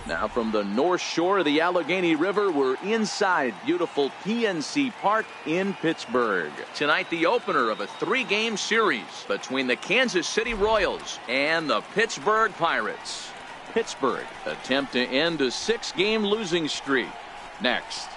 Now from the north shore of the Allegheny River, we're inside beautiful PNC Park in Pittsburgh. Tonight, the opener of a 3-game series between the Kansas City Royals and the Pittsburgh Pirates. Pittsburgh attempt to end a 6-game losing streak. Next.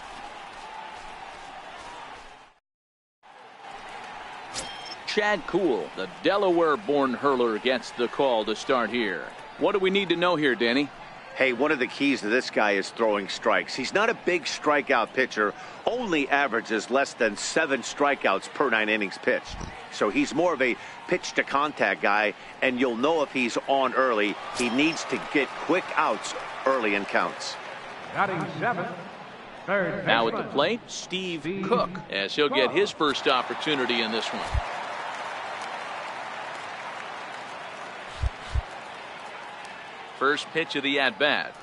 Chad Kuhl, the Delaware-born hurler, gets the call to start here. What do we need to know here, Danny? Hey, one of the keys to this guy is throwing strikes. He's not a big strikeout pitcher, only averages less than 7 strikeouts per 9 innings pitched. So he's more of a pitch-to-contact guy, and you'll know if he's on early. He needs to get quick outs early in counts. Batting 7th, third now at the plate, Steve Cook, as he'll get his first opportunity in this one. First pitch of the at-bat.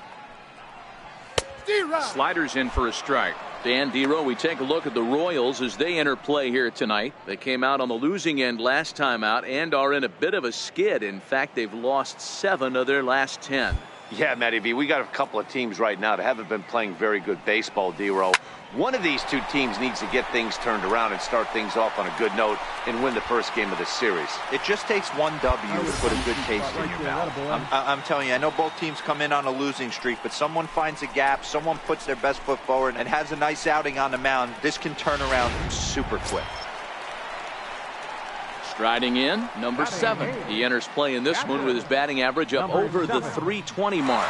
Sliders in for a strike. Dan Dero, we take a look at the Royals as they enter play here tonight. They came out on the losing end last time out and are in a bit of a skid. In fact, they've lost 7 of their last 10. Yeah, Matty B, we got a couple of teams right now that haven't been playing very good baseball, Dero. One of these two teams needs to get things turned around and start things off on a good note and win the first game of the series. It just takes one W to put a good taste in your mouth. I'm telling you, I know both teams come in on a losing streak, but someone finds a gap, someone puts their best foot forward and has a nice outing on the mound. This can turn around super quick. Striding in, number 7. He enters play in this one with his batting average up over the .320 mark.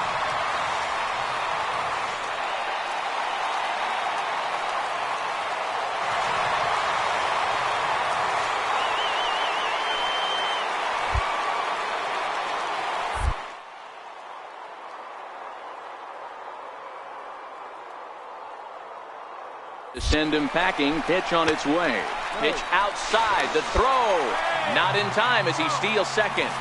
To send him packing, pitch on its way. Pitch outside, the throw. Not in time as he steals second.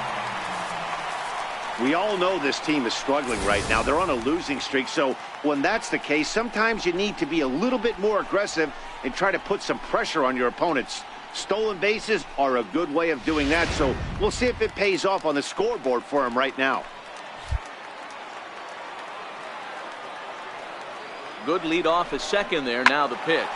We all know this team is struggling right now. They're on a losing streak, so when that's the case, sometimes you need to be a little bit more aggressive and try to put some pressure on your opponents. Stolen bases are a good way of doing that, so we'll see if it pays off on the scoreboard for him right now. Good lead off at second there. Now the pitch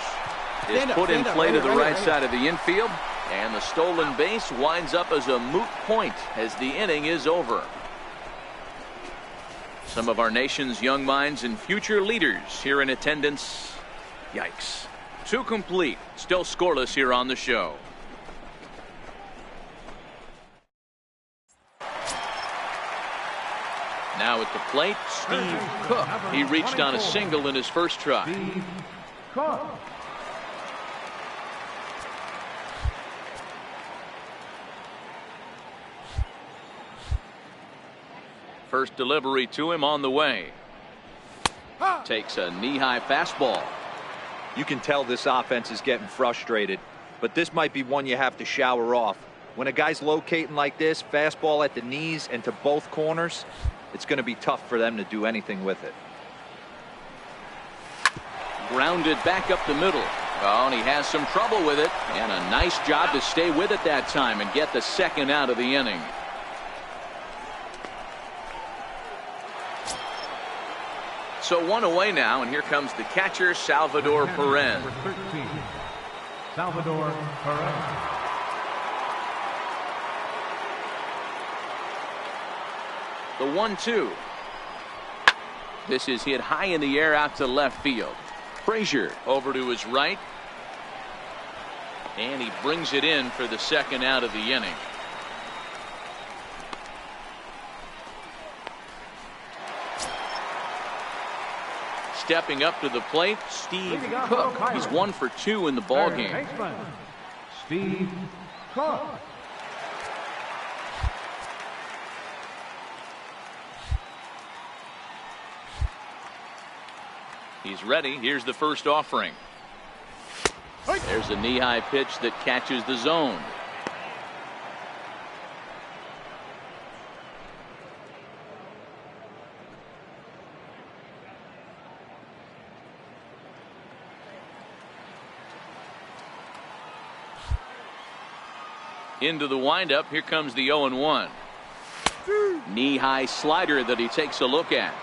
is put in play to the right side of the infield, and the stolen base winds up as a moot point as the inning is over. Some of our nation's young minds and future leaders here in attendance. Yikes. 2 complete. Still scoreless here on the show. Now at the plate, Steve Cook. He reached on a single in his first try. First delivery to him on the way. Takes a knee-high fastball. You can tell this offense is getting frustrated, but this might be one you have to shower off. When a guy's locating like this, fastball at the knees and to both corners, it's going to be tough for them to do anything with it. Grounded back up the middle. Oh, and he has some trouble with it. And a nice job to stay with it that time and get the second out of the inning. So one away now, and here comes the catcher, Salvador Perez. Number 13, Salvador Perez. The 1-2. This is hit high in the air out to left field. Frazier over to his right. And he brings it in for the second out of the inning. Stepping up to the plate, Steve Cook. He's 1 for 2 in the ball game. Steve Cook. He's ready. Here's the first offering. There's a knee-high pitch that catches the zone. Into the windup. Here comes the 0-1. Knee-high slider that he takes a look at.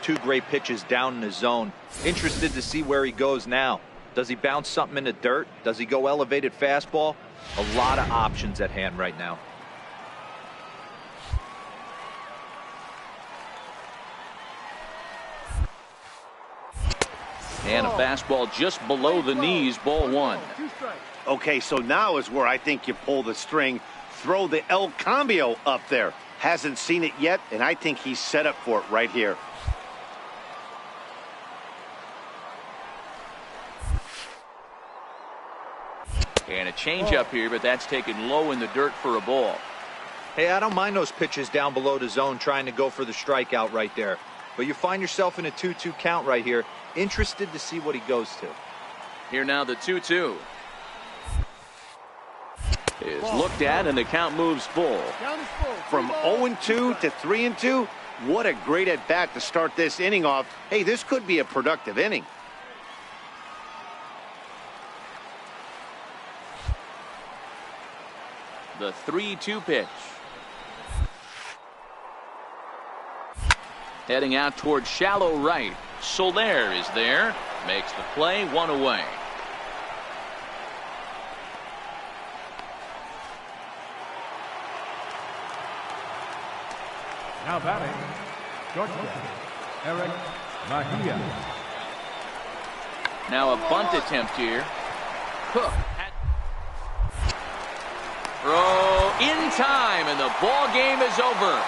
2 great pitches down in the zone. Interested to see where he goes now. Does he bounce something in the dirt? Does he go elevated fastball? A lot of options at hand right now. And a fastball just below the knees, ball 1. Okay, so now is where I think you pull the string. Throw the El Cambio up there. Hasn't seen it yet, and I think he's set up for it right here. And a changeup here, but that's taken low in the dirt for a ball. Hey, I don't mind those pitches down below the zone trying to go for the strikeout right there. But you find yourself in a 2-2 count right here. Interested to see what he goes to. Here now the 2-2. Is looked at, and the count moves full. From 0-2 to 3-2, what a great at-bat to start this inning off. Hey, this could be a productive inning. The 3-2 pitch. Heading out towards shallow right. Soler is there. Makes the play, 1 away. Now batting, Georgia, Eric Mejia. Now a bunt attempt here. Cook. Throw in time, and the ball game is over.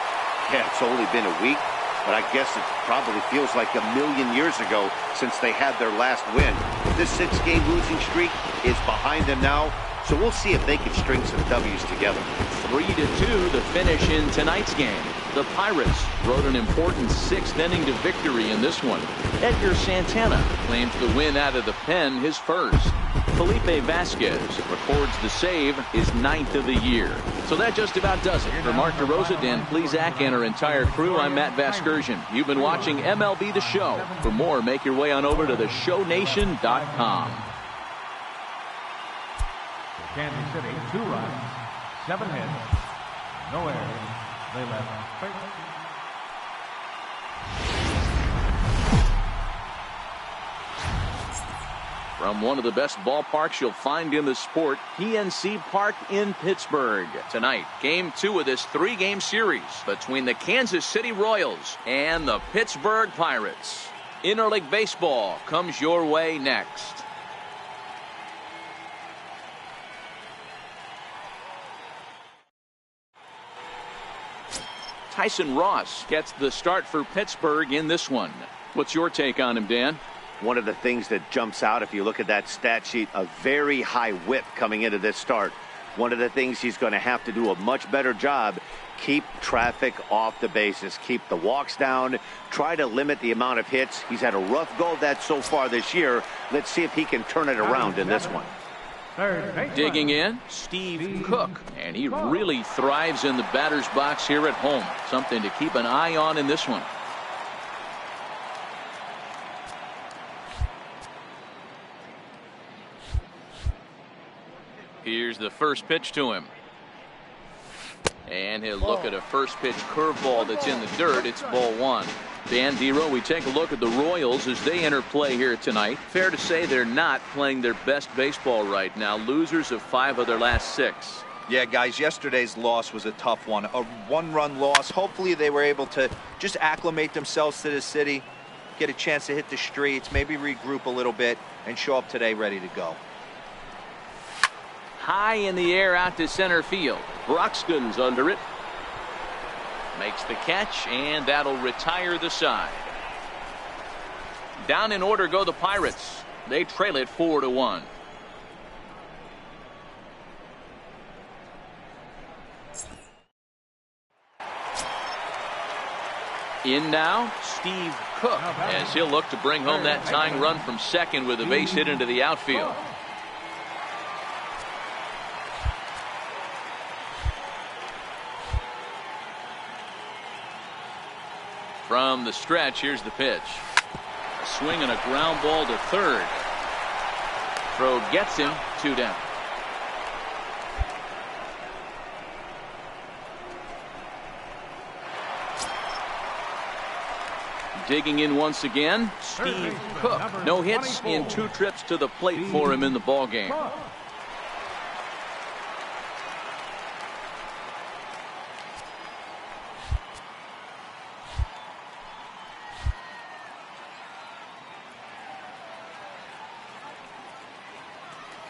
Yeah, it's only been a week, but I guess it probably feels like a million years ago since they had their last win. This 6-game losing streak is behind them now, so we'll see if they can string some W's together. 3-2 the finish in tonight's game. The Pirates rode an important 6th inning to victory in this one. Edgar Santana claims the win out of the pen, his first. Felipe Vasquez records the save, his 9th of the year. So that just about does it. For Mark DeRosa, Dan Plesac, and our entire crew, I'm Matt Vasgersian. You've been watching MLB The Show. For more, make your way on over to theshownation.com. Kansas City, 2 runs, 7 hits, no errors. They left 13. From one of the best ballparks you'll find in the sport, PNC Park in Pittsburgh. Tonight, Game 2 of this 3-game series between the Kansas City Royals and the Pittsburgh Pirates. Interleague Baseball comes your way next. Tyson Ross gets the start for Pittsburgh in this one. What's your take on him, Dan? One of the things that jumps out, if you look at that stat sheet, a very high whip coming into this start. One of the things he's going to have to do a much better job, keep traffic off the bases, keep the walks down, try to limit the amount of hits. He's had a rough go of that so far this year. Let's see if he can turn it around in this one. Digging in, Steve Cook, and he really thrives in the batter's box here at home. Something to keep an eye on in this one. Here's the first pitch to him. And he'll look at a first pitch curveball that's in the dirt. It's ball one. Dan Dero, we take a look at the Royals as they enter play here tonight. Fair to say they're not playing their best baseball right now. Losers of 5 of their last 6. Yeah, guys, yesterday's loss was a tough one. A one-run loss. Hopefully they were able to just acclimate themselves to the city, get a chance to hit the streets, maybe regroup a little bit, and show up today ready to go. High in the air out to center field. Broxton's under it. Makes the catch, and that'll retire the side. Down in order go the Pirates. They trail it 4-1. In now, Steve Cook, as he'll look to bring home that tying run from second with a base hit into the outfield. From the stretch, here's the pitch. A swing and a ground ball to third. Throw gets him, 2 down. Digging in once again, Steve Cook. No hits in 2 trips to the plate for him in the ballgame.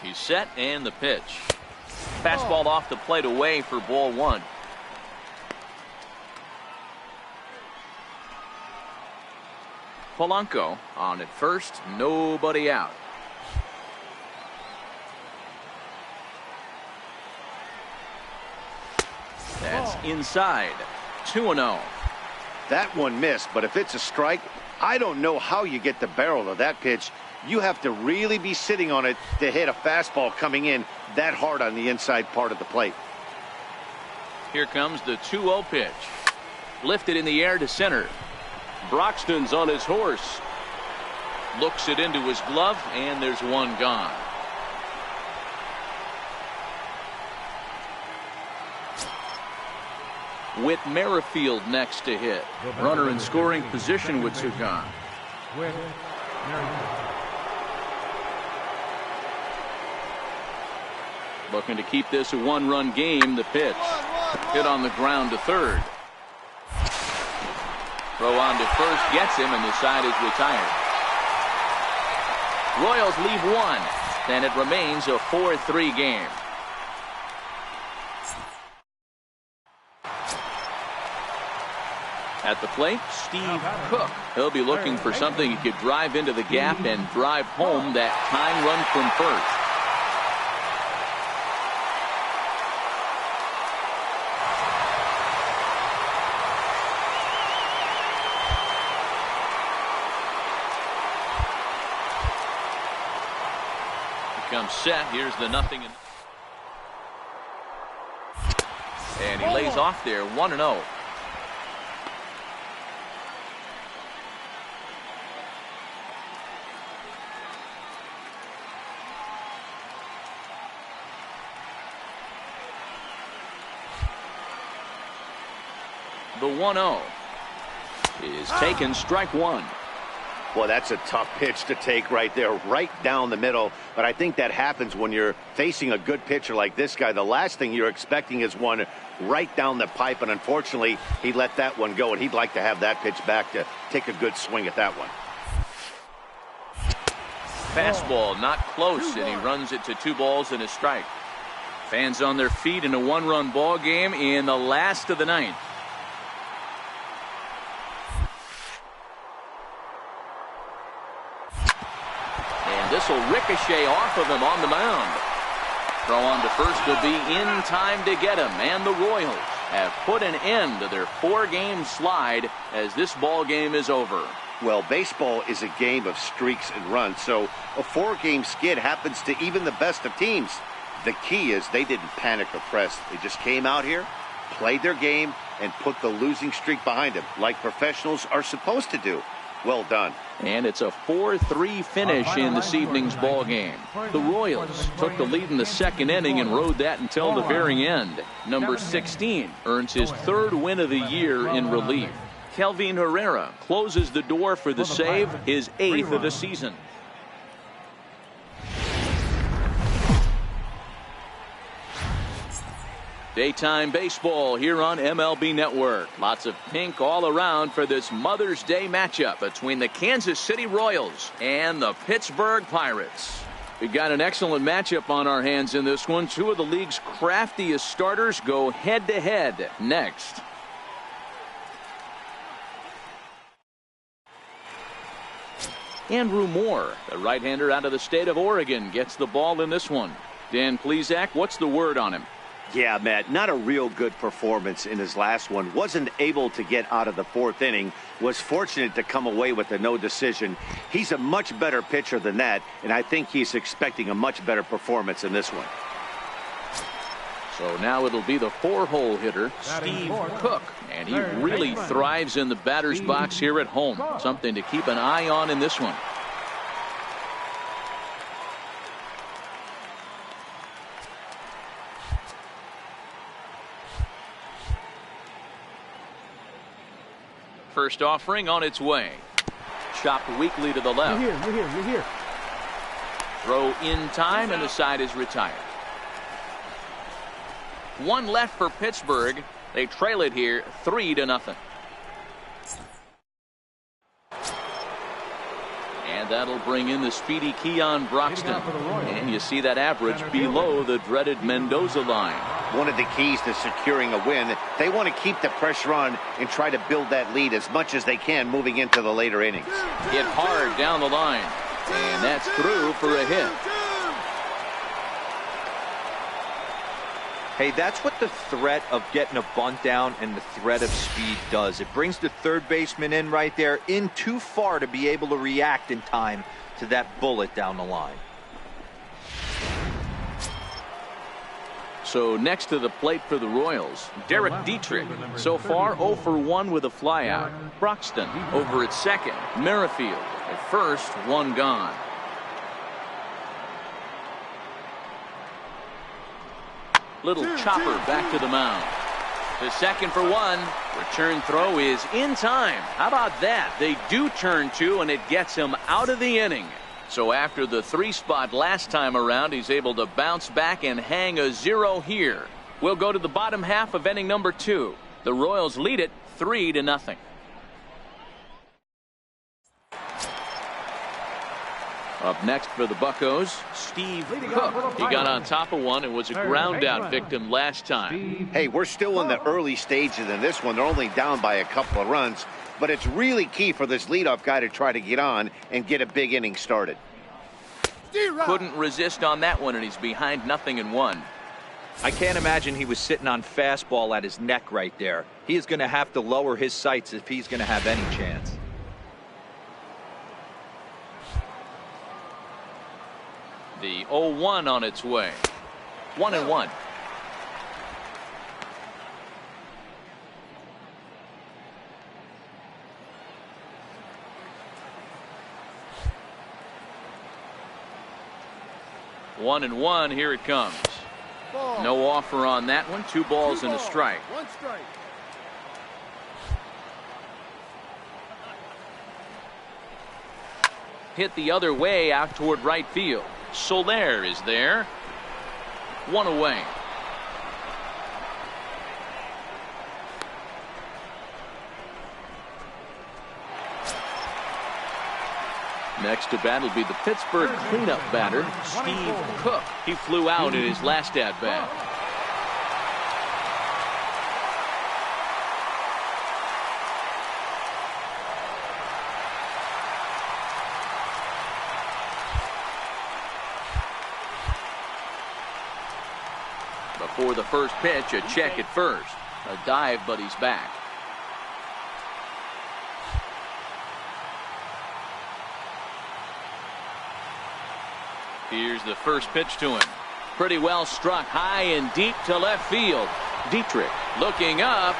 He's set, and the pitch. Fastball off the plate away for ball 1. Polanco on at first, nobody out. That's inside. 2-0. That one missed, but if it's a strike, I don't know how you get the barrel of that pitch. You have to really be sitting on it to hit a fastball coming in that hard on the inside part of the plate. Here comes the 2-0 pitch. Lifted in the air to center. Broxton's on his horse. Looks it into his glove, and there's one gone. With Merrifield next to hit. Runner in scoring position with Sugan. Looking to keep this a 1-run game. The pitch. Hit on the ground to third. Throw on to first gets him, and the side is retired. Royals leave 1, and it remains a 4-3 game. At the plate, Steve Cook. He'll be looking for something he could drive into the gap and drive home that tying run from first. Comes set. Here's the 0-. And he lays off there, 1-0. The 1-0 is taken, strike 1. Well, that's a tough pitch to take right there, right down the middle. But I think that happens when you're facing a good pitcher like this guy. The last thing you're expecting is one right down the pipe, and unfortunately, he let that one go, and he'd like to have that pitch back to take a good swing at that one. Fastball not close, and he runs it to 2 balls and a strike. Fans on their feet in a 1-run ball game in the last of the 9th. This will ricochet off of him on the mound. Throw on to first will be in time to get him, and the Royals have put an end to their 4-game slide as this ball game is over. Well, baseball is a game of streaks and runs, so a 4-game skid happens to even the best of teams. The key is they didn't panic or press. They just came out here, played their game, and put the losing streak behind them, like professionals are supposed to do. Well done. And it's a 4-3 finish in this evening's ball game. The Royals took the lead in the second inning and rode that until the very end. Number 16 earns his third win of the year in relief. Kelvin Herrera closes the door for the save, his 8th of the season. Daytime baseball here on MLB Network. Lots of pink all around for this Mother's Day matchup between the Kansas City Royals and the Pittsburgh Pirates. We've got an excellent matchup on our hands in this one. Two of the league's craftiest starters go head-to-head next. Andrew Moore, the right-hander out of the state of Oregon, gets the ball in this one. Dan Plesac, what's the word on him? Yeah, Matt, not a real good performance in his last one. Wasn't able to get out of the 4th inning. Was fortunate to come away with a no decision. He's a much better pitcher than that, and I think he's expecting a much better performance in this one. So now it'll be the 4-hole hitter, Steve Cook, and he really thrives in the batter's box here at home. Something to keep an eye on in this one. First offering on its way. Chopped weakly to the left. You're here. Throw in time, and the side is retired. One left for Pittsburgh. They trail it here 3-0. And that'll bring in the speedy Keon Broxton. And you see that average below the dreaded Mendoza line. One of the keys to securing a win, they want to keep the pressure on and try to build that lead as much as they can moving into the later innings. Hit hard down the line. And that's through for a hit. Hey, that's what the threat of getting a bunt down and the threat of speed does. It brings the third baseman in right there, in too far to be able to react in time to that bullet down the line. So next to the plate for the Royals, Derek Dietrich. So far 0 for 1 with a flyout. Broxton over at second. Merrifield at first, 1 gone. Little chopper back to the mound. The second for 1. Return throw is in time. How about that? They do turn 2, and it gets him out of the inning. So after the 3 spot last time around, he's able to bounce back and hang a 0 here. We'll go to the bottom half of inning number 2. The Royals lead it 3-0. Up next for the Buccos, Steve Cook. He got on top of one and was a ground out victim last time. Hey, we're still in the early stages in this one. They're only down by a couple of runs, but it's really key for this leadoff guy to try to get on and get a big inning started. Couldn't resist on that one, and he's behind 0-1. I can't imagine he was sitting on fastball at his neck right there. He is going to have to lower his sights if he's going to have any chance. The 0-1 on its way. 1-1. One and one. Here it comes. No offer on that one. 2 balls and a strike. 1 strike. Hit the other way out toward right field. Soler is there. 1 away. Next to bat will be the Pittsburgh cleanup batter, Steve Cook. He flew out in his last at bat. Before the first pitch, a check at first. A dive, but he's back. Here's the first pitch to him. Pretty well struck high and deep to left field. Dietrich looking up.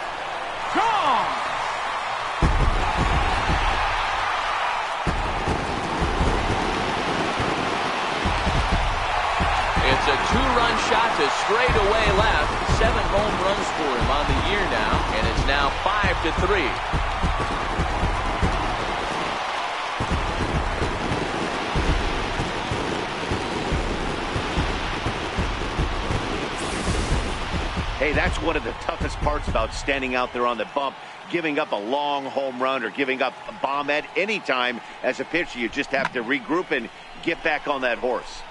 Gone! a two-run shot to straightaway left. 7 home runs for him on the year now, and it's now 5-3. Hey, that's one of the toughest parts about standing out there on the bump. Giving up a long home run or giving up a bomb at any time as a pitcher. You just have to regroup and get back on that horse.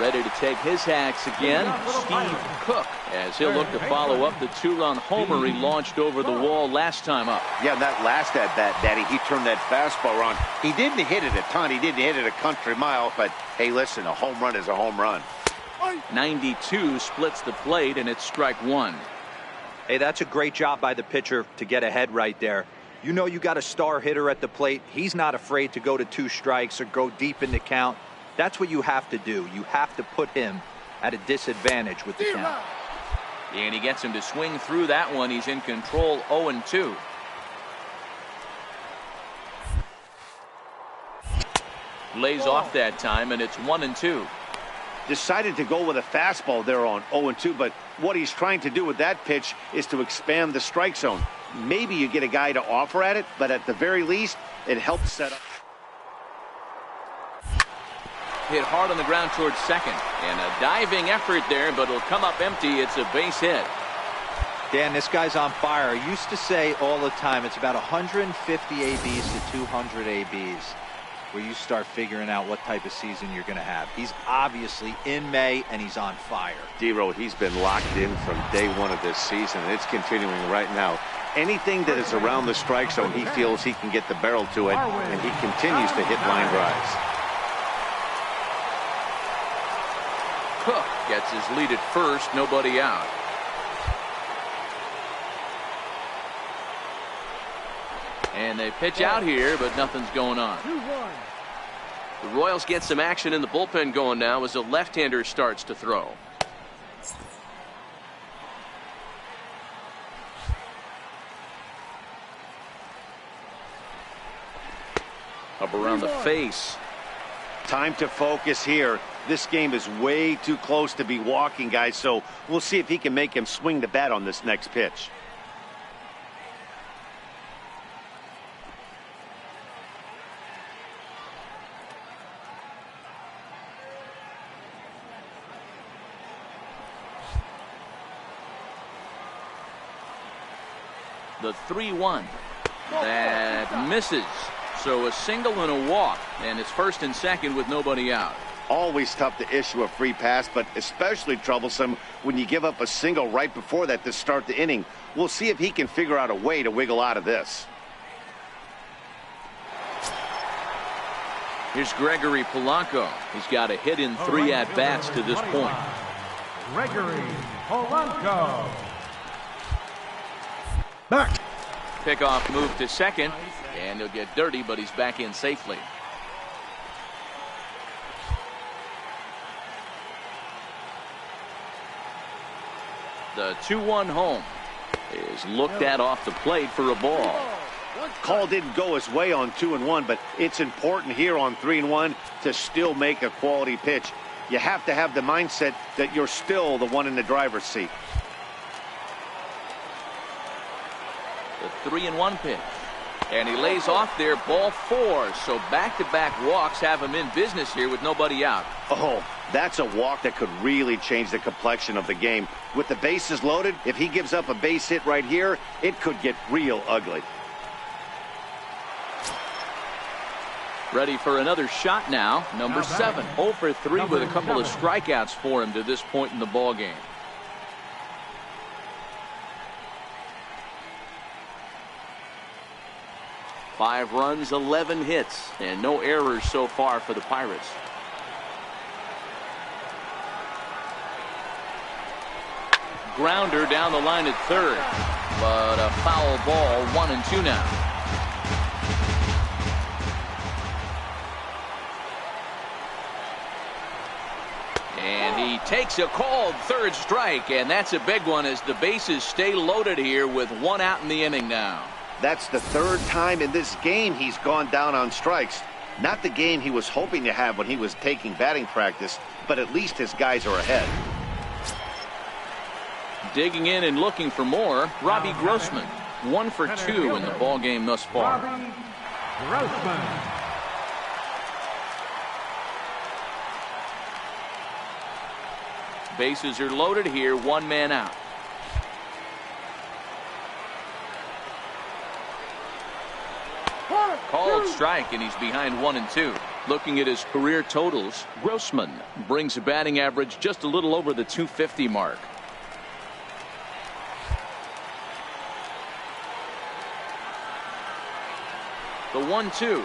Ready to take his hacks again, Steve Cook, as he'll look to follow up the 2-run homer he launched over the wall last time up. Yeah, that last at-bat, Daddy, he turned that fastball around. He didn't hit it a ton. He didn't hit it a country mile, but hey, listen, a home run is a home run. 92 splits the plate, and it's strike 1. Hey, that's a great job by the pitcher to get ahead right there. You know you got a star hitter at the plate. He's not afraid to go to 2 strikes or go deep in the count. That's what you have to do. You have to put him at a disadvantage with the count. And he gets him to swing through that one. He's in control, 0-2. Lays off that time, and it's 1-2. Decided to go with a fastball there on 0-2, but what he's trying to do with that pitch is to expand the strike zone. Maybe you get a guy to offer at it, but at the very least, it helps set up. Hit hard on the ground towards second, and a diving effort there, but it'll come up empty. It's a base hit. Dan, this guy's on fire. I used to say all the time, it's about 150 ABs to 200 ABs where you start figuring out what type of season you're going to have. He's obviously in May, and he's on fire. D-Row, he's been locked in from day one of this season, and it's continuing right now. Anything that is around the strike zone, he feels he can get the barrel to it, and he continues to hit line drives. Cook gets his lead at first, nobody out. And they pitch out here, but nothing's going on. The Royals get some action in the bullpen going now as a left-hander starts to throw. Up around the face. Time to focus here. This game is way too close to be walking, guys, so we'll see if he can make him swing the bat on this next pitch. The 3-1. That misses. So a single and a walk, and it's first and second with nobody out. Always tough to issue a free pass, but especially troublesome when you give up a single right before that to start the inning. We'll see if he can figure out a way to wiggle out of this. Here's Gregory Polanco. He's got a hit in 3 at-bats to this point. Gregory Polanco. Back. Pickoff move to second, and he'll get dirty, but he's back in safely. The 2-1 home is looked at off the plate for a ball. Call didn't go his way on 2-1, but it's important here on 3-1 to still make a quality pitch. You have to have the mindset that you're still the one in the driver's seat. The 3-1 pitch. And he lays off there, ball 4. So back-to-back walks have him in business here with nobody out. Oh, that's a walk that could really change the complexion of the game. With the bases loaded, if he gives up a base hit right here, it could get real ugly. Ready for another shot now. Number 7. 0 for 3 with a couple of strikeouts for him to this point in the ballgame. Five runs, 11 hits, and no errors so far for the Pirates. Grounder down the line at third, but a foul ball, 1-2 now. And he takes a called third strike, and that's a big one as the bases stay loaded here with 1 out in the inning now. That's the third time in this game he's gone down on strikes. Not the game he was hoping to have when he was taking batting practice, but at least his guys are ahead. Digging in and looking for more, Robbie Grossman. 1 for 2 in the ball game thus far. Robbie Grossman. Bases are loaded here, 1 man out. Called strike, and he's behind 1 and 2. Looking at his career totals, Grossman brings a batting average just a little over the 250 mark. The 1-2.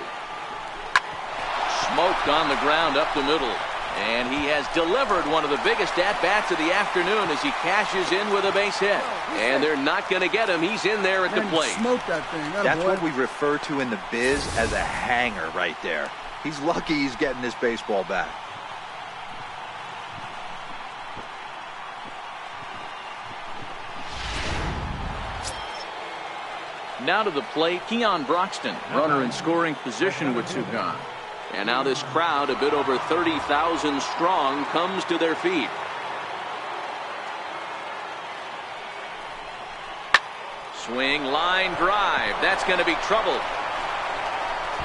Smoked on the ground up the middle. And he has delivered one of the biggest at-bats of the afternoon as he cashes in with a base hit. And they're not going to get him. He's in there at the plate. Smoke that thing. That's what we refer to in the biz as a hanger right there. He's lucky he's getting this baseball back. Now to the plate, Keon Broxton, runner in scoring position with 2 gone. And now this crowd, a bit over 30,000 strong, comes to their feet. Swing, line, drive. That's going to be trouble.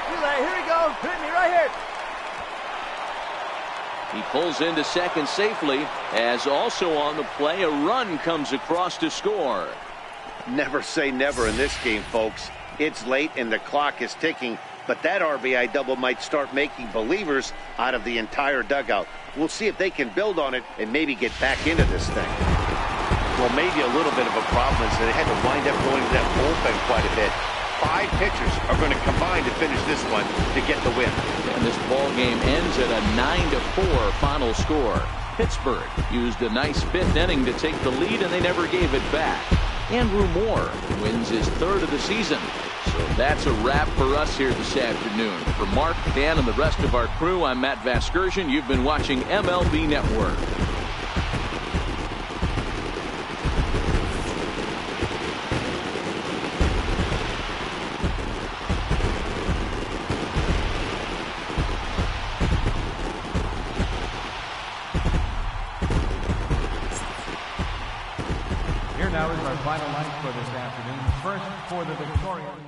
Here he goes. Hit me right here. He pulls into second safely, as also on the play, a run comes across to score. Never say never in this game, folks. It's late and the clock is ticking, but that RBI double might start making believers out of the entire dugout. We'll see if they can build on it and maybe get back into this thing. Well, maybe a little bit of a problem is that they had to wind up going to that bullpen quite a bit. 5 pitchers are going to combine to finish this one to get the win. And this ball game ends at a 9-4 final score. Pittsburgh used a nice 5th inning to take the lead, and they never gave it back. Andrew Moore wins his 3rd of the season. So that's a wrap for us here this afternoon. For Mark, Dan, and the rest of our crew, I'm Matt Vasgersian. You've been watching MLB Network. Here now is our final line for this afternoon. First for the Victorians.